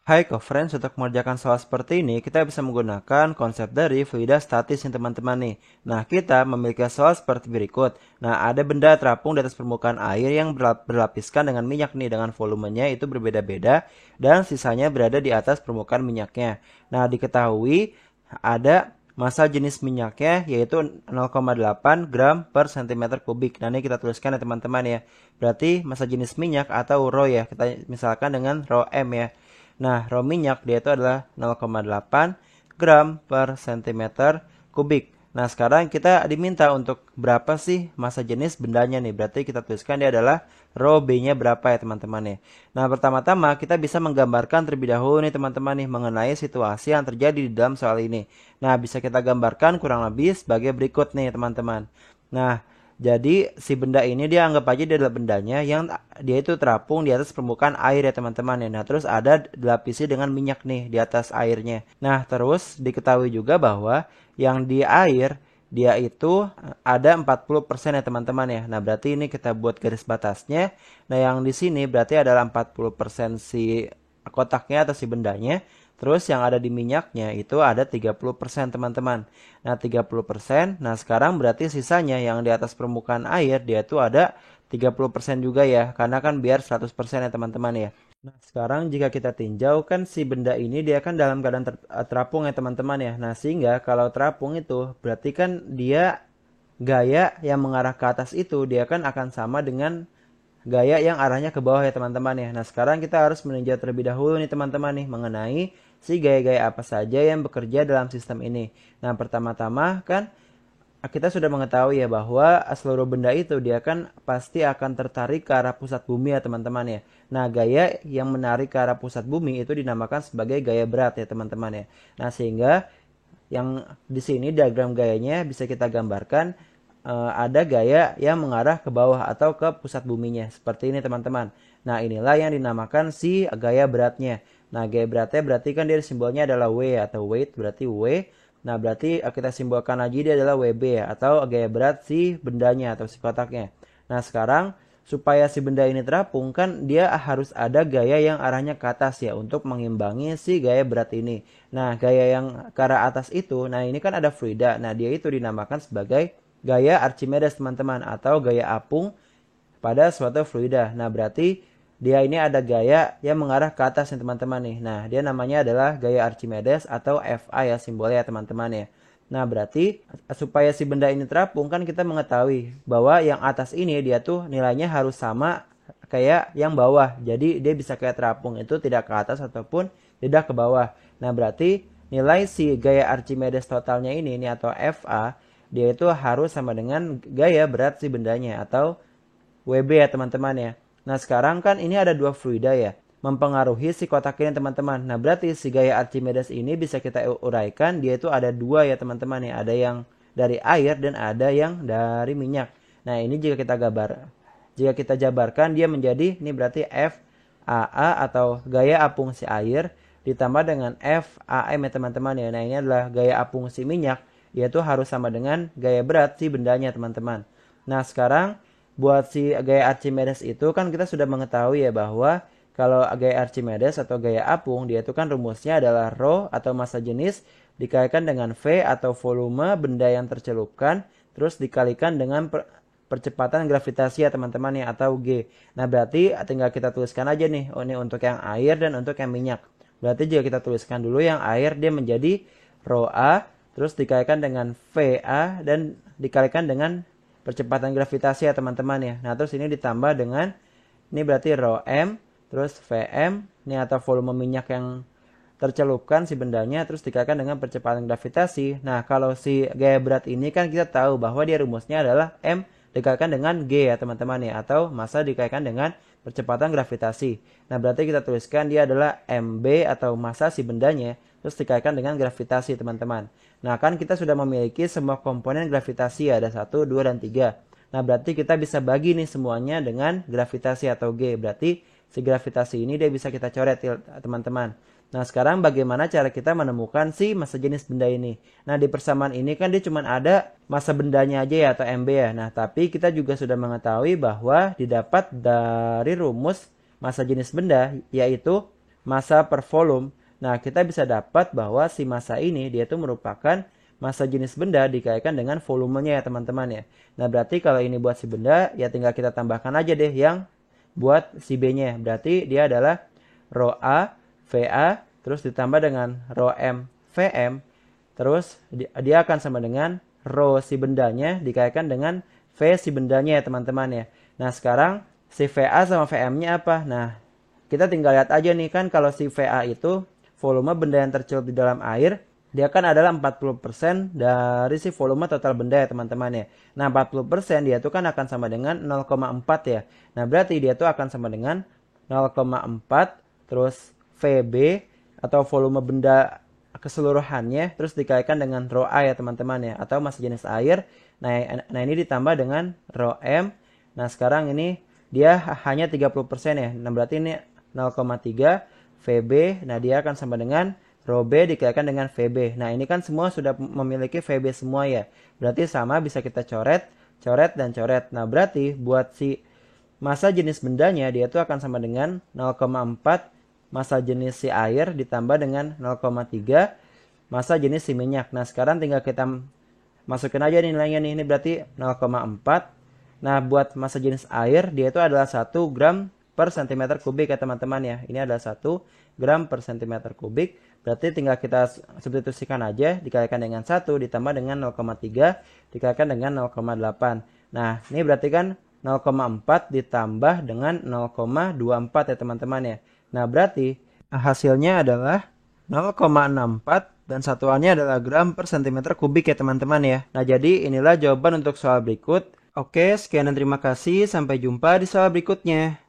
Hai co-friends, untuk mengerjakan soal seperti ini, kita bisa menggunakan konsep dari fluida statis nih teman-teman nih. Nah, kita memiliki soal seperti berikut. Nah, ada benda terapung di atas permukaan air yang berlapiskan dengan minyak nih, dengan volumenya itu berbeda-beda, dan sisanya berada di atas permukaan minyaknya. Nah, diketahui ada massa jenis minyaknya yaitu 0,8 gram per cm kubik. Nah, ini kita tuliskan ya teman-teman ya. Berarti massa jenis minyak atau rho ya, kita misalkan dengan rho M ya. Nah, rho minyak dia itu adalah 0,8 gram per cm kubik. Nah, sekarang kita diminta untuk berapa sih massa jenis bendanya nih. Berarti kita tuliskan dia adalah rho B-nya berapa ya teman-teman ya. Nah, pertama-tama kita bisa menggambarkan terlebih dahulu nih teman-teman nih mengenai situasi yang terjadi di dalam soal ini. Nah, bisa kita gambarkan kurang lebih sebagai berikut nih teman-teman. Nah, jadi si benda ini dia anggap aja dia adalah bendanya yang dia itu terapung di atas permukaan air ya teman-teman ya. Nah, terus ada dilapisi dengan minyak nih di atas airnya. Nah, terus diketahui juga bahwa yang di air dia itu ada 40% ya teman-teman ya. Nah, berarti ini kita buat garis batasnya. Nah, yang di sini berarti adalah 40% si kotaknya atau si bendanya. Terus yang ada di minyaknya itu ada 30% teman-teman. Nah 30%, nah sekarang berarti sisanya yang di atas permukaan air dia tuh ada 30% juga ya. Karena kan biar 100% ya teman-teman ya. Nah sekarang jika kita tinjau kan si benda ini dia kan dalam keadaan terapung ya teman-teman ya. Nah sehingga kalau terapung itu berarti kan dia gaya yang mengarah ke atas itu dia kan akan sama dengan gaya yang arahnya ke bawah ya teman-teman ya. Nah sekarang kita harus meninjau terlebih dahulu nih teman-teman nih mengenai si gaya-gaya apa saja yang bekerja dalam sistem ini. Nah pertama-tama kan kita sudah mengetahui ya bahwa seluruh benda itu dia kan pasti akan tertarik ke arah pusat bumi ya teman-teman ya. Nah gaya yang menarik ke arah pusat bumi itu dinamakan sebagai gaya berat ya teman-teman ya. Nah sehingga yang di sini diagram gayanya bisa kita gambarkan ada gaya yang mengarah ke bawah atau ke pusat buminya. Seperti ini teman-teman. Nah inilah yang dinamakan si gaya beratnya. Nah gaya beratnya berarti kan dia simbolnya adalah W atau weight berarti W. Nah berarti kita simbolkan lagi dia adalah WB ya, atau gaya berat si bendanya atau si kotaknya. Nah sekarang supaya si benda ini terapung kan dia harus ada gaya yang arahnya ke atas ya untuk mengimbangi si gaya berat ini. Nah gaya yang ke arah atas itu, nah ini kan ada fluida. Nah dia itu dinamakan sebagai gaya Archimedes teman-teman atau gaya apung pada suatu fluida. Nah berarti dia ini ada gaya yang mengarah ke atas nih teman-teman nih. Nah dia namanya adalah gaya Archimedes atau Fa ya simbolnya ya teman-teman ya. Nah berarti supaya si benda ini terapung kan kita mengetahui bahwa yang atas ini dia tuh nilainya harus sama kayak yang bawah. Jadi dia bisa kayak terapung itu tidak ke atas ataupun tidak ke bawah. Nah berarti nilai si gaya Archimedes totalnya ini atau Fa dia itu harus sama dengan gaya berat si bendanya atau WB ya teman-teman ya. Nah sekarang kan ini ada dua fluida ya mempengaruhi si kotak ini teman-teman. Nah berarti si gaya Archimedes ini bisa kita uraikan dia itu ada dua ya teman-teman ya. Ada yang dari air dan ada yang dari minyak. Nah ini jika kita jabarkan dia menjadi ini berarti FAA atau gaya apung si air ditambah dengan FAM ya teman-teman ya. Nah ini adalah gaya apung si minyak yaitu harus sama dengan gaya berat si bendanya teman-teman. Nah sekarang buat si gaya Archimedes itu kan kita sudah mengetahui ya bahwa kalau gaya Archimedes atau gaya apung dia itu kan rumusnya adalah rho atau massa jenis dikalikan dengan V atau volume benda yang tercelupkan terus dikalikan dengan percepatan gravitasi ya teman-teman ya atau G. Nah berarti tinggal kita tuliskan aja nih ini untuk yang air dan untuk yang minyak. Berarti jika kita tuliskan dulu yang air dia menjadi rho A terus dikalikan dengan VA dan dikalikan dengan percepatan gravitasi ya teman-teman ya. Nah terus ini ditambah dengan ini berarti rho M terus Vm ini atau volume minyak yang tercelupkan si bendanya terus dikalikan dengan percepatan gravitasi. Nah kalau si gaya berat ini kan kita tahu bahwa dia rumusnya adalah M dikalikan dengan G ya teman-teman ya atau massa dikalikan dengan percepatan gravitasi. Nah berarti kita tuliskan dia adalah MB atau massa si bendanya terus dikalikan dengan gravitasi teman-teman. Nah kan kita sudah memiliki semua komponen gravitasi ada 1, 2, dan 3. Nah berarti kita bisa bagi nih semuanya dengan gravitasi atau G. Berarti si gravitasi ini dia bisa kita coret teman-teman. Nah sekarang bagaimana cara kita menemukan si massa jenis benda ini. Nah di persamaan ini kan dia cuma ada massa bendanya aja ya atau MB ya. Nah tapi kita juga sudah mengetahui bahwa didapat dari rumus massa jenis benda yaitu massa per volume. Nah, kita bisa dapat bahwa si massa ini dia itu merupakan massa jenis benda dikaitkan dengan volumenya ya teman-teman ya. Nah, berarti kalau ini buat si benda, ya tinggal kita tambahkan aja deh yang buat si B-nya. Berarti dia adalah rho A, VA, terus ditambah dengan rho M, VM, terus dia akan sama dengan rho si bendanya dikaitkan dengan V si bendanya ya teman-teman ya. Nah, sekarang si VA sama VM-nya apa? Nah, kita tinggal lihat aja nih kan kalau si VA itu volume benda yang tercelup di dalam air, dia kan adalah 40% dari si volume total benda ya teman-teman ya. Nah, 40% dia tuh kan akan sama dengan 0,4 ya. Nah, berarti dia tuh akan sama dengan 0,4 terus VB atau volume benda keseluruhannya terus dikaitkan dengan rho A ya teman-teman ya, atau massa jenis air. Nah, ini ditambah dengan rho M. Nah, sekarang ini dia hanya 30% ya. Nah, berarti ini 0,3 VB. Nah, dia akan sama dengan rho B dikaitkan dengan VB. Nah, ini kan semua sudah memiliki VB semua ya. Berarti sama, bisa kita coret, coret, dan coret. Nah, berarti buat si massa jenis bendanya dia itu akan sama dengan 0,4 massa jenis si air ditambah dengan 0,3 massa jenis si minyak. Nah, sekarang tinggal kita masukin aja nilainya nih. Ini berarti 0,4. Nah, buat massa jenis air dia itu adalah 1 gram per cm kubik ya teman-teman ya. Ini adalah 1 gram per cm kubik. Berarti tinggal kita substitusikan aja, dikalikan dengan 1 ditambah dengan 0,3 dikalikan dengan 0,8. Nah, ini berarti kan 0,4 ditambah dengan 0,24 ya teman-teman ya. Nah, berarti hasilnya adalah 0,64 dan satuannya adalah gram per cm kubik ya teman-teman ya. Nah, jadi inilah jawaban untuk soal berikut. Oke, sekian dan terima kasih. Sampai jumpa di soal berikutnya.